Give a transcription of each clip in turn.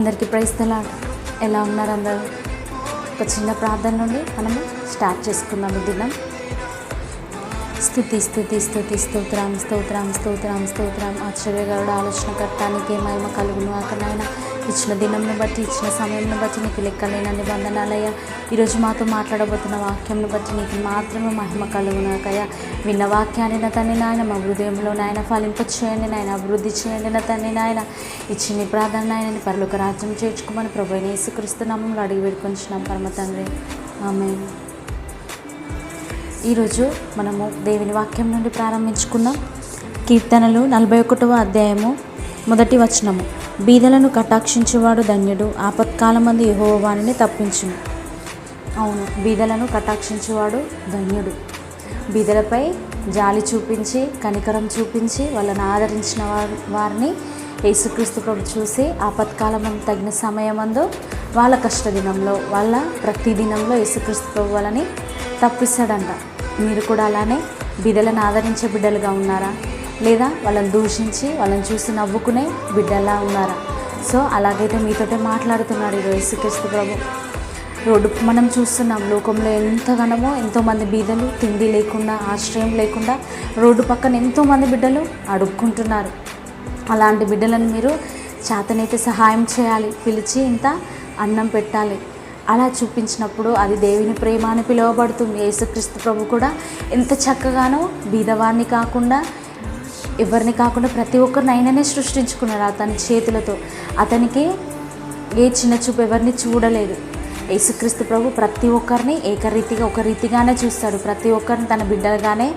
అందరికీ praise the lord. ఎలా ఉన్నారు అందరూ? ఒక చిన్న ప్రార్థన నుండి మనము స్టార్ట్ చేసుకుందాం ఈ దినం. స్తుతి స్తుతి స్తుతి స్తోత్రం స్తోత్రం స్తోత్రం స్తోత్రం ఆశ్చర్యకరుడు ఆలోచనకర్త నీకే మహిమ కలుగును అక్కడైనా ఇచ్చిన దినంను బట్టి ఇచ్చిన సమయంను బట్టి నీకు లెక్కలేనన్ని వందనాలయ్యా. ఈరోజు మాతో మాట్లాడబోతున్న వాక్యంను బట్టి నీకు మాత్రమే మహిమ కలుగునాకయ్యా. విన్న వాక్యాన్ని నా తండ్రి నాయన మా హృదయంలో నాయన ఫలింపచేయండి నాయన, అభివృద్ధి చేయండి నా తండ్రి నాయన. ఇచ్చిన ప్రార్థన నాయనని పరలోక రాజ్యం చేర్చుకోమని ప్రభువైన యేసుక్రీస్తు నామములో అడిగి వేడుకొంచున్నాం పరమ తండ్రి, ఆమేన్. ఈరోజు మనము దేవుని వాక్యం నుండి ప్రారంభించుకుందాం. కీర్తనలు 41వ అధ్యాయము 1వ వచనము. బీదలను కటాక్షించేవాడు ధన్యుడు, ఆపత్కాలమందు యెహోవా వారిని తప్పించును. అవును, బీదలను కటాక్షించేవాడు ధన్యుడు. బీదలపై జాలి చూపించి కనికరం చూపించి వాళ్ళని ఆదరించిన వారిని యేసుక్రీస్తు ప్రభు చూసి ఆపత్కాలమందు తగిన సమయమందు వాళ్ళ కష్టదినంలో వాళ్ళ ప్రతి దినంలో యేసుక్రీస్తు ప్రభు వాళ్ళని తప్పిస్తాడంట. మీరు కూడా అలానే బిడ్డలను ఆదరించే బిడ్డలుగా ఉన్నారా, లేదా వాళ్ళని దూషించి వాళ్ళని చూసి నవ్వుకునే బిడ్డలా ఉన్నారా? సో అలాగైతే మీతోటే మాట్లాడుతున్నాడు ఈరోజు యేసుక్రీస్తు ప్రభు. రోడ్డు మనం చూస్తున్నాం, లోకంలో ఎంతగానో ఎంతోమంది బీదలు తిండి లేకుండా ఆశ్రయం లేకుండా రోడ్డు పక్కన ఎంతోమంది బిడ్డలు అడుక్కుంటున్నారు. అలాంటి బిడ్డలను మీరు చేతనైతే సహాయం చేయాలి, పిలిచి ఇంత అన్నం పెట్టాలి. అలా చూపించినప్పుడు అది దేవుని ప్రేమ అని పిలువబడుతుంది. యేసుక్రీస్తు ప్రభు కూడా ఎంత చక్కగానో బీదవారిని కాకుండా ఎవరిని కాకుండా ప్రతి ఒక్కరిని ఆయననే సృష్టించుకున్నాడు అతని చేతులతో. అతనికి ఏ చిన్న చూపు ఎవరిని చూడలేదు. యేసుక్రీస్తు ప్రభు ప్రతి ఒక్కరిని ఏకరీతిగా ఒక రీతిగానే చూస్తాడు, ప్రతి ఒక్కరిని తన బిడ్డలుగానే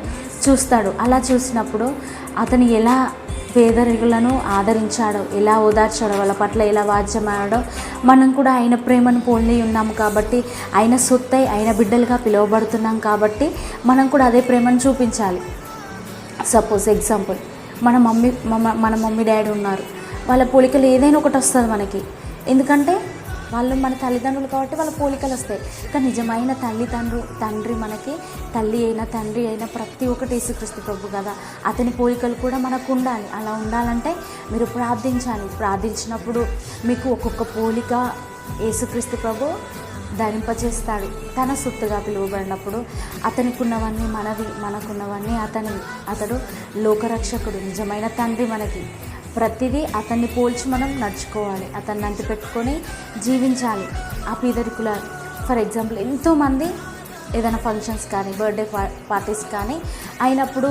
చూస్తాడు. అలా చూసినప్పుడు అతను ఎలా పేదరికులను ఆదరించాడో, ఎలా ఓదార్చాడో, వాళ్ళ పట్ల ఎలా వాద్యమాడాడో మనం కూడా ఆయన ప్రేమను పోలి ఉన్నాము కాబట్టి, ఆయన సొత్తై ఆయన బిడ్డలుగా పిలువబడుతున్నాం కాబట్టి మనం కూడా అదే ప్రేమను చూపించాలి. సపోజ్ ఎగ్జాంపుల్, మన మమ్మీ డాడీ ఉన్నారు, వాళ్ళ పోలికలు ఏదైనా ఒకటి వస్తుంది మనకి. ఎందుకంటే వాళ్ళు మన తల్లిదండ్రులు కాబట్టి వాళ్ళ పోలికలు వస్తాయి. కానీ నిజమైన తండ్రి మనకి తల్లి అయినా తండ్రి అయినా ప్రతి ఒక్కటి యేసుక్రీస్తు ప్రభు కదా. అతని పోలికలు కూడా మనకు ఉండాలి. అలా ఉండాలంటే మీరు ప్రార్థించాలి. ప్రార్థించినప్పుడు మీకు ఒక్కొక్క పోలిక యేసుక్రీస్తు ప్రభు ధరింపచేస్తాడు. తన సొత్తుగా పిలువబడినప్పుడు అతనికి ఉన్నవన్నీ మనవి, మనకున్నవన్నీ అతడు లోకరక్షకుడు, నిజమైన తండ్రి మనకి. ప్రతిదీ అతన్ని పోల్చి మనం నడుచుకోవాలి, అతన్ని అంటి పెట్టుకొని జీవించాలి. ఆ పేదరికుల ఫర్ ఎగ్జాంపుల్ ఎంతోమంది ఏదైనా ఫంక్షన్స్ కానీ బర్త్డే పార్టీస్ కానీ అయినప్పుడు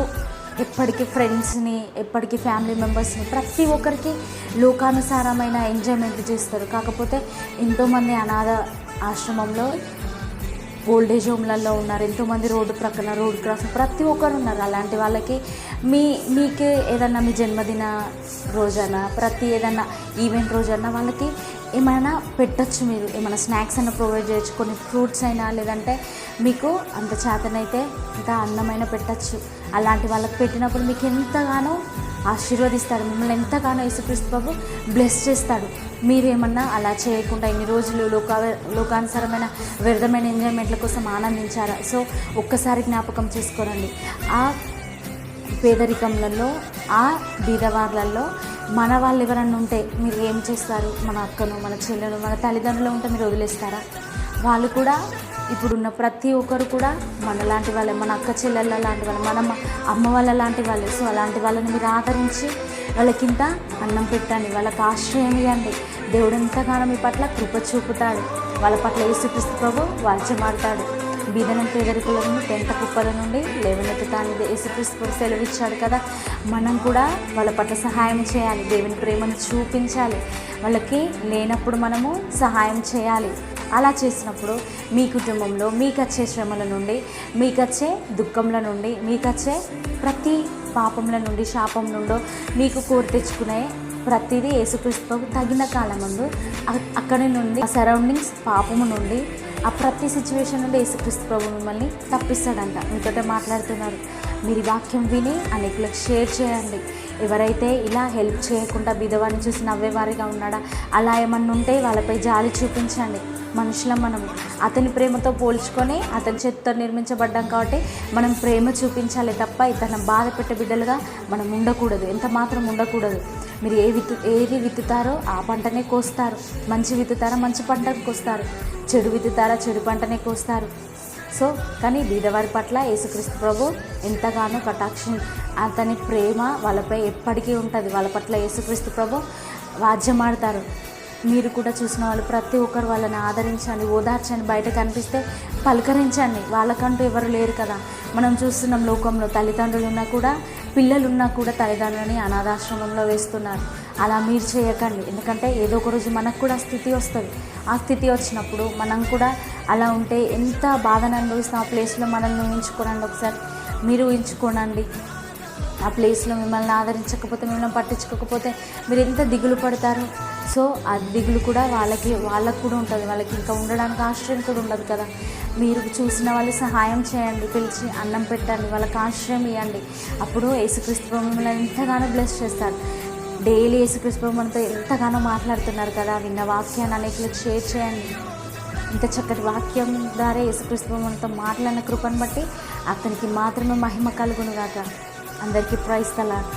ఎప్పటికీ ఫ్రెండ్స్ని, ఎప్పటికీ ఫ్యామిలీ మెంబర్స్ని, ప్రతి ఒక్కరికి లోకానుసారమైన ఎంజాయ్మెంట్ చేస్తారు. కాకపోతే ఎంతోమంది అనాథ ఆశ్రమంలో ఓల్డేజ్ హోమ్లలో ఉన్నారు, ఎంతోమంది రోడ్డు ప్రక్కన రోడ్ క్రాస్ ప్రతి ఒక్కరు ఉన్నారు. అలాంటి వాళ్ళకి మీకు ఏదన్నా మీ జన్మదిన రోజైనా ప్రతి ఏదన్నా ఈవెంట్ రోజైనా వాళ్ళకి ఏమైనా పెట్టచ్చు. మీరు ఏమైనా స్నాక్స్ అయినా ప్రొవైడ్ చేయొచ్చు, కొన్ని ఫ్రూట్స్ అయినా, లేదంటే మీకు అంత చేతనైతే ఇంకా అన్నమైనా పెట్టచ్చు. అలాంటి వాళ్ళకి పెట్టినప్పుడు మీకు ఎంతగానో ఆశీర్వదిస్తాడు, మిమ్మల్ని ఎంతగానో యేసుక్రీస్తు ప్రభు బ్లెస్ చేస్తాడు. మీరేమన్నా అలా చేయకుండా ఇన్ని రోజులు లోకానుసారమైన వ్యర్థమైన ఎంజాయ్మెంట్ల కోసం ఆనందించారా? సో ఒక్కసారి జ్ఞాపకం చేసుకోరండి. ఆ పేదరికంలలో, ఆ బీదవార్లలో మన వాళ్ళు ఎవరన్నా ఉంటే మీరు ఏం చేస్తారు? మన అక్కను, మన చెల్లెను, మన తల్లిదండ్రులు ఉంటే మీరు వదిలేస్తారా? వాళ్ళు కూడా ఇప్పుడున్న ప్రతి ఒక్కరు కూడా మనలాంటి వాళ్ళే, మన అక్క చెల్లెళ్ళ లాంటి వాళ్ళు, మన అమ్మ వాళ్ళ లాంటి వాళ్ళే. సో అలాంటి వాళ్ళని మీరు ఆదరించి వాళ్ళకింత అన్నం పెట్టండి, వాళ్ళకి ఆశ్రయం ఇవ్వండి. దేవుడు ఎంతగానో మీ పట్ల కృప చూపుతాడు. వాళ్ళ పట్ల యేసుక్రీస్తు ప్రభు వాల్చమాడతాడు. బీదలను పేదరికులను పెంట కుప్పల నుండి లేవనెత్తుతానికి యేసుక్రీస్తు ప్రభు సెలవిచ్చాడు కదా. మనం కూడా వాళ్ళ పట్ల సహాయం చేయాలి, దేవుని ప్రేమను చూపించాలి. వాళ్ళకి లేనప్పుడు మనము సహాయం చేయాలి. అలా చేసినప్పుడు మీ కుటుంబంలో మీకు వచ్చే శ్రమల నుండి, మీకు వచ్చే దుఃఖంల నుండి, మీకు వచ్చే ప్రతి పాపంల నుండి, శాపం నుండో మీకు కోరి తెచ్చుకునే ప్రతిదీ యేసుక్రీస్తు ప్రభు తగిన కాలం ముందు అక్కడి నుండి, ఆ సరౌండింగ్స్ పాపము నుండి, ఆ ప్రతి సిచ్యువేషన్ నుండి యేసుక్రీస్తు ప్రభు మిమ్మల్ని తప్పిస్తాడంట. మీతోటే మాట్లాడుతున్నారు. మీరు వాక్యం విని అనేకులకు షేర్ చేయండి. ఎవరైతే ఇలా హెల్ప్ చేయకుండా బీదవారిని చూసి నవ్వేవారిగా ఉన్నాడా, అలా ఏమన్నా ఉంటే వాళ్ళపై జాలి చూపించండి. మనుషులం మనము, అతని ప్రేమతో పోల్చుకొని అతని చేతితో నిర్మించబడ్డాం కాబట్టి మనం ప్రేమ చూపించాలి తప్ప ఇతను బాధ పెట్టే బిడ్డలుగా మనం ఉండకూడదు, ఎంత మాత్రం ఉండకూడదు. మీరు ఏది విత్తుతారో ఆ పంటనే కోస్తారు. మంచి విత్తుతారా మంచి పంటను కోస్తారు, చెడు విత్తుతారా చెడు పంటనే కోస్తారు. సో కానీ బీదవారి పట్ల యేసుక్రీస్తు ప్రభు ఎంతగానో కటాక్షం, అతని ప్రేమ వాళ్ళపై ఎప్పటికీ ఉంటుంది. వాళ్ళ పట్ల యేసుక్రీస్తు ప్రభు వాద్యమాడతారు. మీరు కూడా చూసిన వాళ్ళు ప్రతి ఒక్కరు వాళ్ళని ఆదరించండి, ఓదార్చండి, బయట కనిపిస్తే పలకరించండి. వాళ్ళకంటూ ఎవరు లేరు కదా. మనం చూస్తున్నాం లోకంలో తల్లిదండ్రులు ఉన్నా కూడా, పిల్లలున్నా కూడా తల్లిదండ్రులని అనాథాశ్రమంలో వేస్తున్నారు. అలా మీరు చేయకండి. ఎందుకంటే ఏదో ఒక రోజు మనకు కూడా స్థితి వస్తుంది. ఆ స్థితి వచ్చినప్పుడు మనం కూడా అలా ఉంటే ఎంత బాధను అనుభవిస్తాం. ఆ ప్లేస్లో మనల్ని ఊహించుకోనండి, ఒకసారి మీరు ఊహించుకోనండి. ఆ ప్లేస్లో మిమ్మల్ని ఆదరించకపోతే, మిమ్మల్ని పట్టించుకోకపోతే మీరు ఎంత దిగులు పడతారు. సో ఆ దిగులు కూడా వాళ్ళకు కూడా ఉంటుంది. వాళ్ళకి ఇంకా ఉండడానికి ఆశ్రయం కూడా ఉండదు కదా. మీరు చూసిన వాళ్ళు సహాయం చేయండి, పిలిచి అన్నం పెట్టండి, వాళ్ళకి ఆశ్రయం ఇవ్వండి. అప్పుడు యేసుక్రీస్తు ప్రభు మిమ్మల్ని ఎంతగానో బ్లెస్ చేస్తారు. డైలీ యేసుక్రీస్తు ప్రభు మనతో ఎంతగానో మాట్లాడుతున్నారు కదా. విన్న వాక్యాన్ని అనేకులకు షేర్ చేయండి. ఇంత చక్కటి వాక్యం ద్వారా యేసుక్రీస్తు ప్రభు మనతో మాట్లాడిన కృపను బట్టి అతనికి మాత్రమే మహిమ కలుగును గాక. అందరికీ ప్రైజ్ ది లార్డ్.